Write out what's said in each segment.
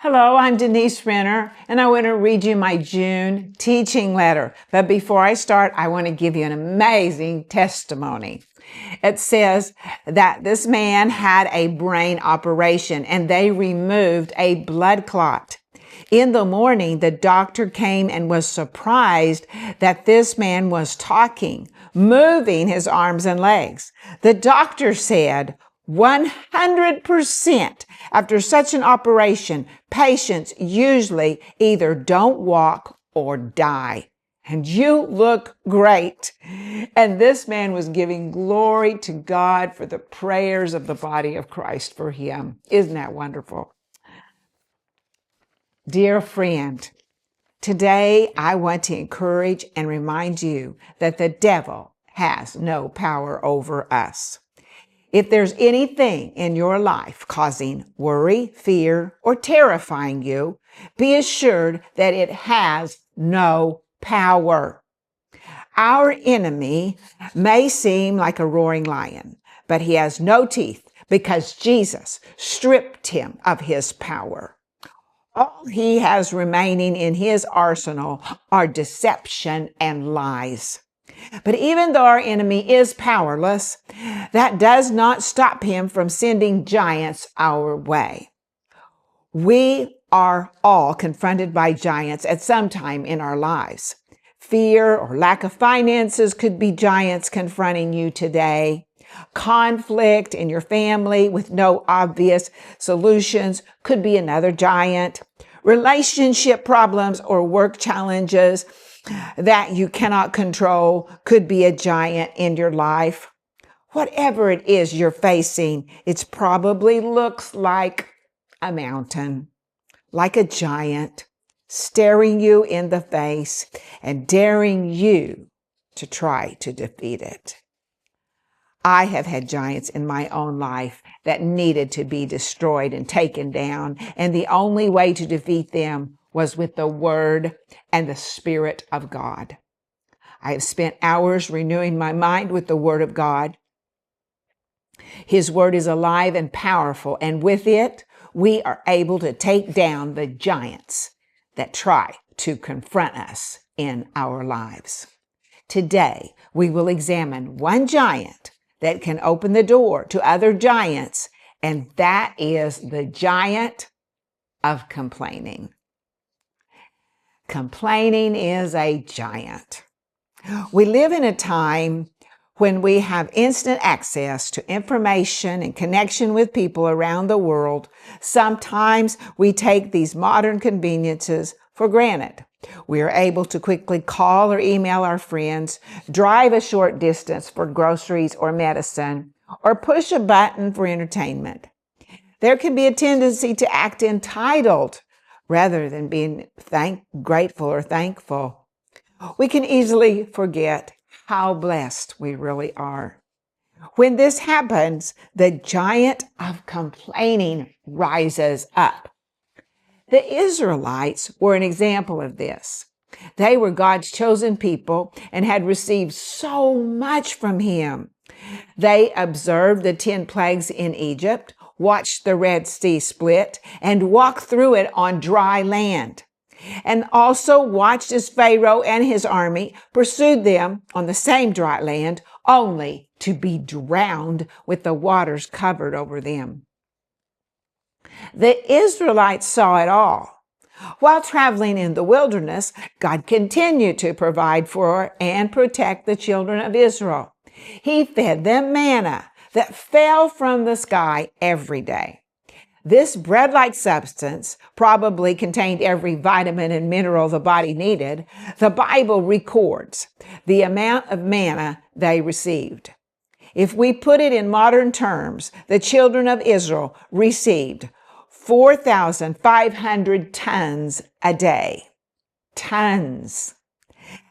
Hello, I'm Denise Renner, and I want to read you my June teaching letter. But before I start, I want to give you an amazing testimony. It says that this man had a brain operation and they removed a blood clot. In the morning, the doctor came and was surprised that this man was talking, moving his arms and legs. The doctor said, 100% after such an operation, patients usually either don't walk or die. And you look great. And this man was giving glory to God for the prayers of the body of Christ for him. Isn't that wonderful? Dear friend, today I want to encourage and remind you that the devil has no power over us. If there's anything in your life causing worry, fear, or terrifying you, be assured that it has no power. Our enemy may seem like a roaring lion, but he has no teeth because Jesus stripped him of his power. All he has remaining in his arsenal are deception and lies. But even though our enemy is powerless, that does not stop him from sending giants our way. We are all confronted by giants at some time in our lives. Fear or lack of finances could be giants confronting you today. Conflict in your family with no obvious solutions could be another giant. Relationship problems or work challenges that you cannot control could be a giant in your life. Whatever it is you're facing, it probably looks like a mountain, like a giant, staring you in the face and daring you to try to defeat it. I have had giants in my own life that needed to be destroyed and taken down, and the only way to defeat them was with the Word and the Spirit of God. I have spent hours renewing my mind with the Word of God. His Word is alive and powerful, and with it, we are able to take down the giants that try to confront us in our lives. Today, we will examine one giant that can open the door to other giants, and that is the giant of complaining. Complaining is a giant. We live in a time when we have instant access to information and connection with people around the world. Sometimes we take these modern conveniences for granted. We are able to quickly call or email our friends, drive a short distance for groceries or medicine, or push a button for entertainment. There can be a tendency to act entitled rather than being grateful or thankful. We can easily forget how blessed we really are. When this happens, the giant of complaining rises up. The Israelites were an example of this. They were God's chosen people and had received so much from Him. They observed the 10 plagues in Egypt, watched the Red Sea split, and walked through it on dry land. And also watched as Pharaoh and his army pursued them on the same dry land, only to be drowned with the waters covered over them. The Israelites saw it all. While traveling in the wilderness, God continued to provide for and protect the children of Israel. He fed them manna that fell from the sky every day. This bread-like substance probably contained every vitamin and mineral the body needed. The Bible records the amount of manna they received. If we put it in modern terms, the children of Israel received 4,500 tons a day. Tons.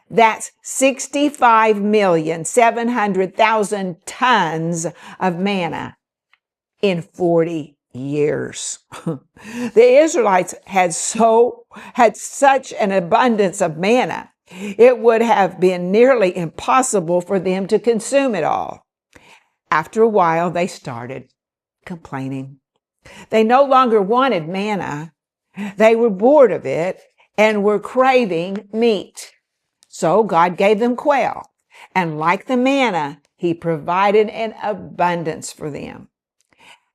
That's 65,700,000 tons of manna in 40 years. The Israelites had such an abundance of manna, it would have been nearly impossible for them to consume it all. After a while, they started complaining. They no longer wanted manna. They were bored of it and were craving meat. So God gave them quail. And like the manna, he provided an abundance for them.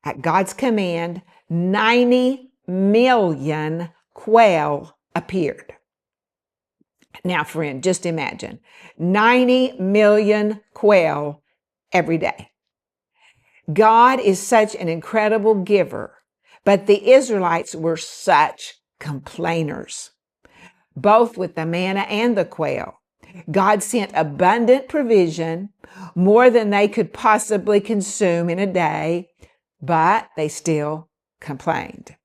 At God's command, 90 million quail appeared. Now, friend, just imagine 90 million quail every day. God is such an incredible giver, but the Israelites were such complainers, both with the manna and the quail. God sent abundant provision, more than they could possibly consume in a day, but they still complained.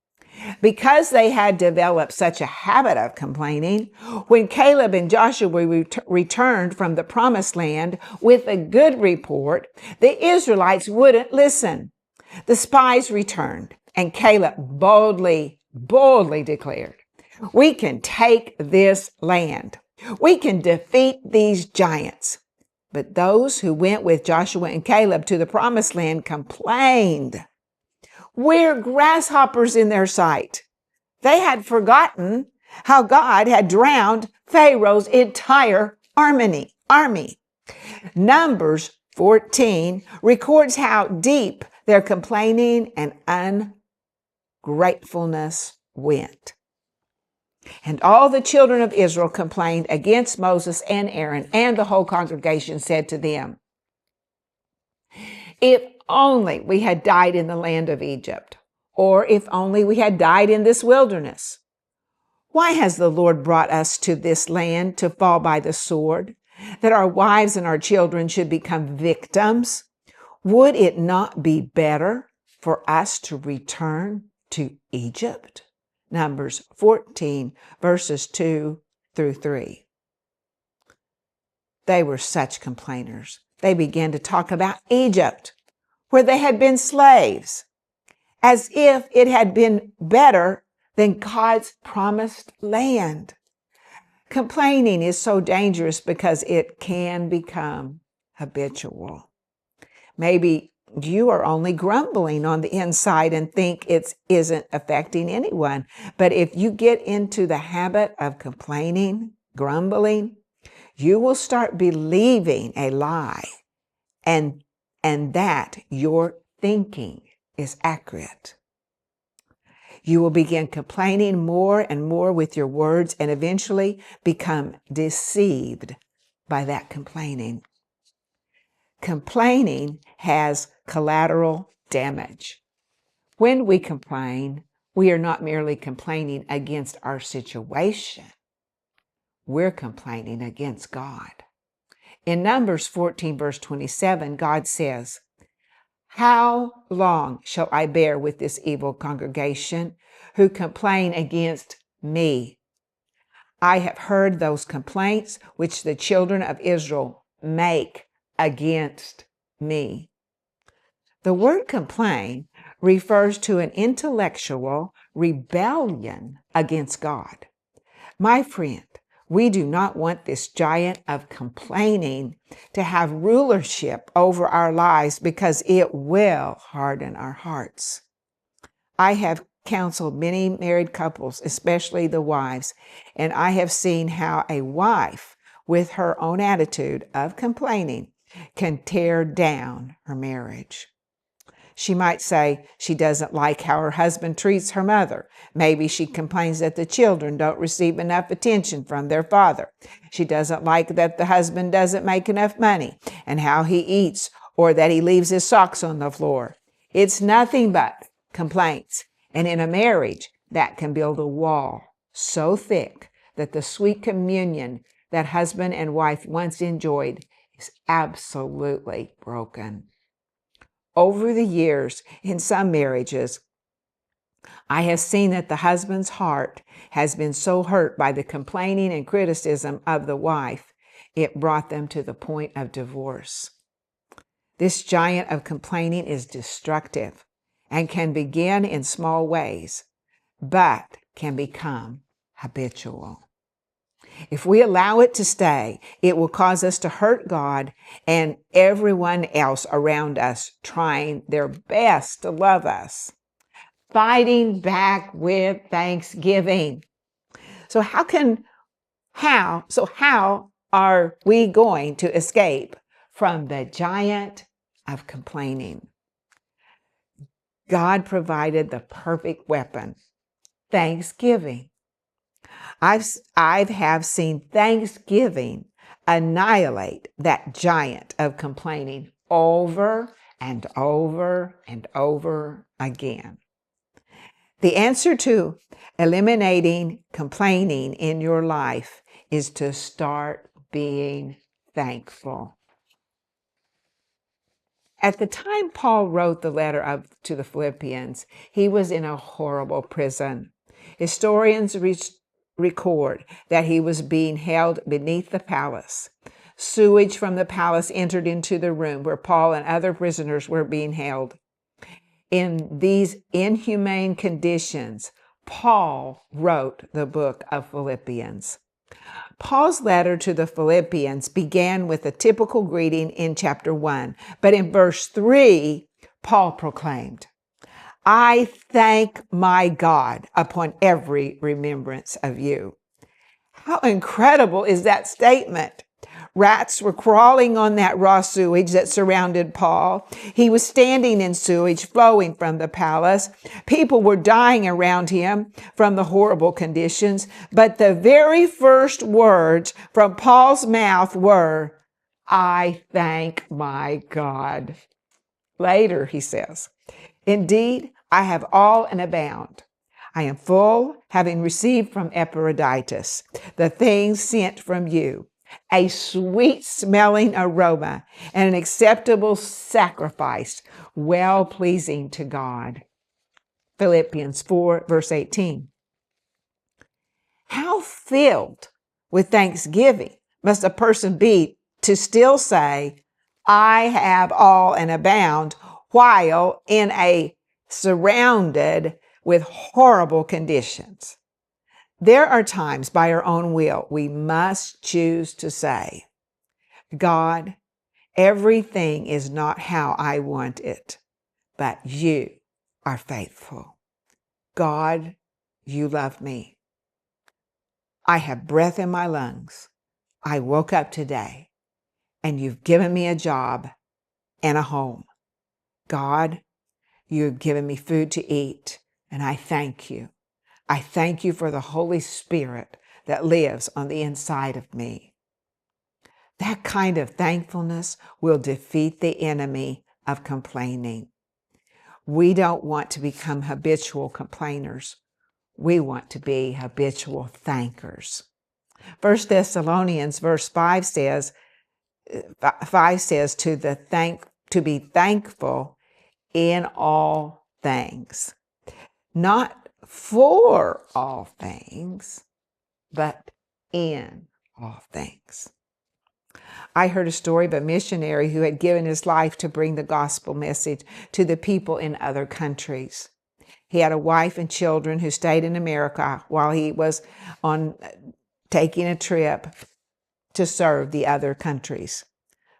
Because they had developed such a habit of complaining, when Caleb and Joshua returned from the promised land with a good report, the Israelites wouldn't listen. The spies returned, and Caleb boldly declared, "We can take this land. We can defeat these giants." But those who went with Joshua and Caleb to the promised land complained. We're grasshoppers in their sight. They had forgotten how God had drowned Pharaoh's entire army. Numbers 14 records how deep their complaining and ungratefulness went. And all the children of Israel complained against Moses and Aaron, and the whole congregation said to them, "If only we had died in the land of Egypt, or if only we had died in this wilderness. Why has the Lord brought us to this land to fall by the sword, that our wives and our children should become victims? Would it not be better for us to return to Egypt?" Numbers 14, verses 2 through 3. They were such complainers. They began to talk about Egypt, where they had been slaves, as if it had been better than God's promised land. Complaining is so dangerous because it can become habitual. Maybe you are only grumbling on the inside and think it isn't affecting anyone. But if you get into the habit of complaining, grumbling, you will start believing a lie, and that your thinking is accurate. You will begin complaining more and more with your words and eventually become deceived by that complaining. Complaining has collateral damage. When we complain, we are not merely complaining against our situation. We're complaining against God. In Numbers 14, verse 27, God says, "How long shall I bear with this evil congregation who complain against me? I have heard those complaints which the children of Israel make against me." The word complain refers to an intellectual rebellion against God. My friend, we do not want this giant of complaining to have rulership over our lives because it will harden our hearts. I have counseled many married couples, especially the wives, and I have seen how a wife with her own attitude of complaining can tear down her marriage. She might say she doesn't like how her husband treats her mother. Maybe she complains that the children don't receive enough attention from their father. She doesn't like that the husband doesn't make enough money and how he eats, or that he leaves his socks on the floor. It's nothing but complaints. And in a marriage, that can build a wall so thick that the sweet communion that husband and wife once enjoyed is absolutely broken. Over the years, in some marriages, I have seen that the husband's heart has been so hurt by the complaining and criticism of the wife, it brought them to the point of divorce. This giant of complaining is destructive and can begin in small ways, but can become habitual. If we allow it to stay, it will cause us to hurt God and everyone else around us trying their best to love us. fighting back with thanksgiving. So how are we going to escape from the giant of complaining? God provided the perfect weapon, thanksgiving. I've seen thanksgiving annihilate that giant of complaining over and over and over again. The answer to eliminating complaining in your life is to start being thankful. At the time Paul wrote the letter to the Philippians, he was in a horrible prison. Historians record that he was being held beneath the palace. Sewage from the palace entered into the room where Paul and other prisoners were being held. In these inhumane conditions, Paul wrote the book of Philippians. Paul's letter to the Philippians began with a typical greeting in chapter 1, but in verse 3, Paul proclaimed, "I thank my God upon every remembrance of you." How incredible is that statement? Rats were crawling on that raw sewage that surrounded Paul. He was standing in sewage flowing from the palace. People were dying around him from the horrible conditions. But the very first words from Paul's mouth were, "I thank my God." Later, he says, "Indeed, I have all and abound. I am full, having received from Epaphroditus the things sent from you, a sweet-smelling aroma and an acceptable sacrifice, well-pleasing to God." Philippians 4, verse 18. How filled with thanksgiving must a person be to still say, "I have all and abound," while surrounded with horrible conditions? There are times by our own will we must choose to say, "God, everything is not how I want it, but you are faithful. God, you love me. I have breath in my lungs. I woke up today, and you've given me a job and a home. God, you've given me food to eat, and I thank you. I thank you for the Holy Spirit that lives on the inside of me." That kind of thankfulness will defeat the enemy of complaining. We don't want to become habitual complainers. We want to be habitual thankers. 1 Thessalonians verse 5 says to be thankful in all things. Not for all things, but in all things. I heard a story of a missionary who had given his life to bring the gospel message to the people in other countries. He had a wife and children who stayed in America while he was taking a trip to serve the other countries.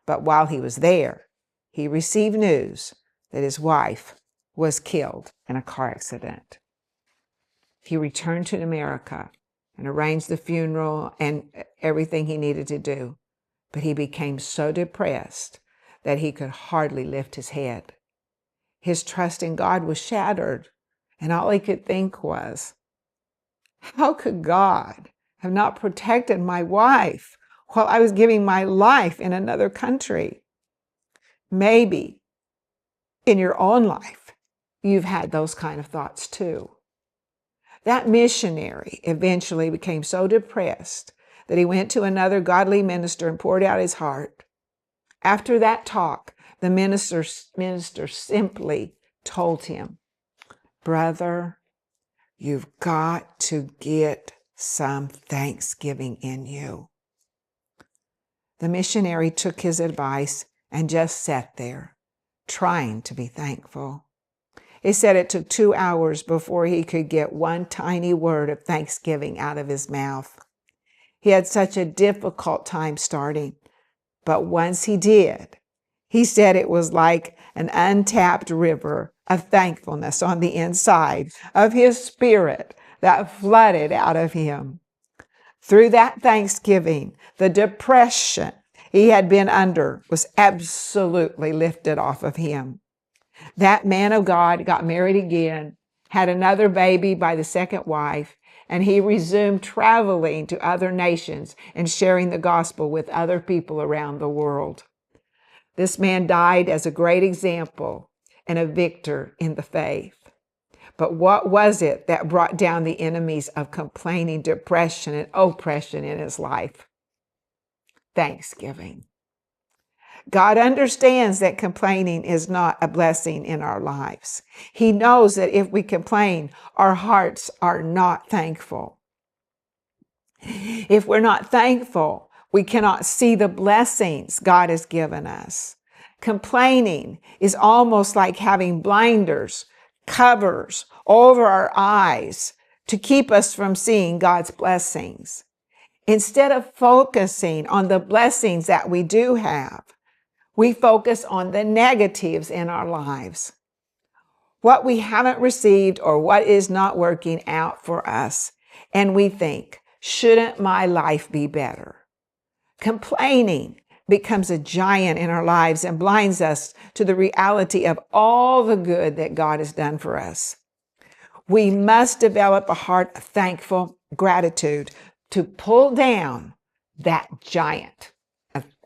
But while he was there, he received news that his wife was killed in a car accident. He returned to America and arranged the funeral and everything he needed to do. But he became so depressed that he could hardly lift his head. His trust in God was shattered, and all he could think was, "How could God have not protected my wife while I was giving my life in another country?" Maybe in your own life, you've had those kind of thoughts too. That missionary eventually became so depressed that he went to another godly minister and poured out his heart. After that talk, the minister simply told him, "Brother, you've got to get some thanksgiving in you." The missionary took his advice and just sat there, trying to be thankful. He said it took 2 hours before he could get one tiny word of thanksgiving out of his mouth. He had such a difficult time starting, but once he did, he said it was like an untapped river of thankfulness on the inside of his spirit that flooded out of him. Through that thanksgiving, the depression he had been under was absolutely lifted off of him. That man of God got married again, had another baby by the second wife, and he resumed traveling to other nations and sharing the gospel with other people around the world. This man died as a great example and a victor in the faith. But what was it that brought down the enemies of complaining, depression, and oppression in his life? Thanksgiving. God understands that complaining is not a blessing in our lives. He knows that if we complain, our hearts are not thankful. If we're not thankful, we cannot see the blessings God has given us. Complaining is almost like having blinders, covers over our eyes to keep us from seeing God's blessings. Instead of focusing on the blessings that we do have, we focus on the negatives in our lives. What we haven't received or what is not working out for us. And we think, shouldn't my life be better? Complaining becomes a giant in our lives and blinds us to the reality of all the good that God has done for us. We must develop a heart of thankful gratitude to pull down that giant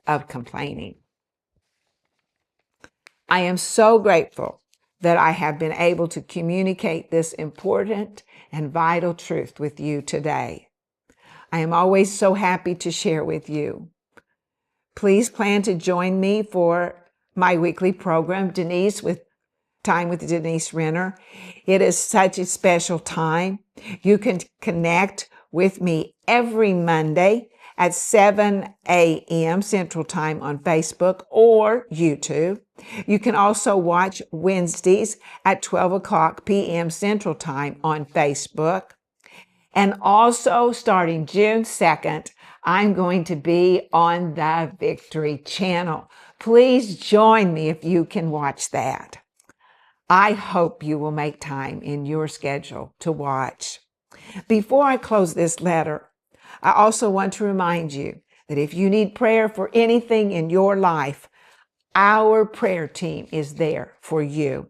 of complaining. I am so grateful that I have been able to communicate this important and vital truth with you today. I am always so happy to share with you. Please plan to join me for my weekly program, Time with Denise Renner. It is such a special time. You can connect with me every Monday at 7 a.m. Central Time on Facebook or YouTube. You can also watch Wednesdays at 12 o'clock p.m. Central Time on Facebook. And also starting June 2nd, I'm going to be on the Victory Channel. Please join me if you can watch that. I hope you will make time in your schedule to watch. Before I close this letter, I also want to remind you that if you need prayer for anything in your life, our prayer team is there for you.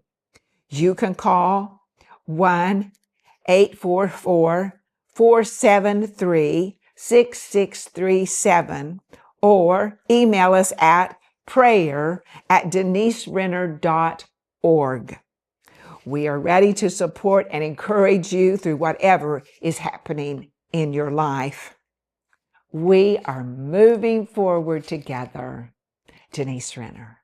You can call 1-844-473-6637 or email us at prayer@deniserenner.org. We are ready to support and encourage you through whatever is happening in your life. We are moving forward together. Denise Renner.